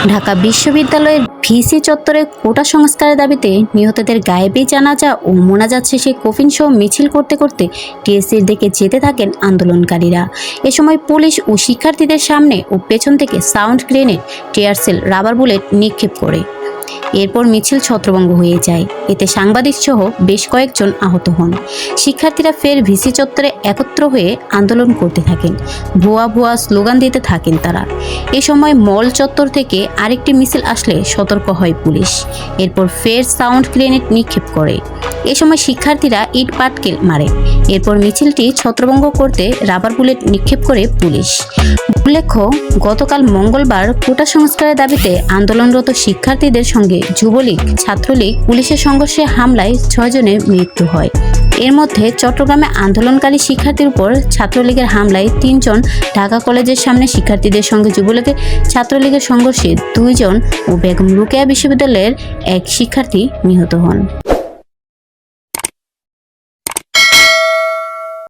ঢাকা বিশ্ববিদ্যালয়ের ভিসি চত্বরে কোটা সংস্কারের দাবিতে নিহতদের গায়েবী জানাজা ও মোনাজাত শেষে কফিন সহ মিছিল করতে করতে টিএসসির দিকে যেতে থাকেন আন্দোলনকারীরা। এ সময় পুলিশ ও শিক্ষার্থীদের সামনে ও পেছন থেকে sound grenade, tear shell, rubber bullet নিক্ষেপ করে। এরপর মিছিল ছত্রভঙ্গ হয়ে যায়। এতে সাংবাদিক সহ বেশ কয়েকজন আহত হন। শিক্ষার্থীরা ফের ভিসি চত্বরে একত্র হয়ে আন্দোলন করতে থাকেন। ভুয়া ভুয়া স্লোগান দিতে থাকেন তারা। এ সময় মল চত্বর থেকে আরেকটি মিছিল আসলে সতর্ক হয় পুলিশ। এরপর ফের সাউন্ড গ্রেনেড নিক্ষেপ করে। এ সময় শিক্ষার্থীরা ইট পাটকেল মারে। এরপর মিছিলটি ছত্রভঙ্গ করতে রাবার বুলেট নিক্ষেপ করে পুলিশ। উল্লেখ্য, গতকাল মঙ্গলবার কোটা সংস্কারের দাবিতে আন্দোলনরত শিক্ষার্থীদের সঙ্গে যুবলীগ, ছাত্রলীগ, পুলিশের সংঘর্ষে হামলায় 6 জনের মৃত্যু হয়। এর মধ্যে চট্টগ্রামে আন্দোলনকারী শিক্ষার্থীর উপর ছাত্রলীগের হামলায় 3 জন, ঢাকা কলেজের সামনে শিক্ষার্থীদের সঙ্গে যুবলীগের ছাত্রলীগের সংঘর্ষে 2 জন ও বেগম রোকেয়া বিশ্ববিদ্যালয়ের 1 শিক্ষার্থী নিহত হন।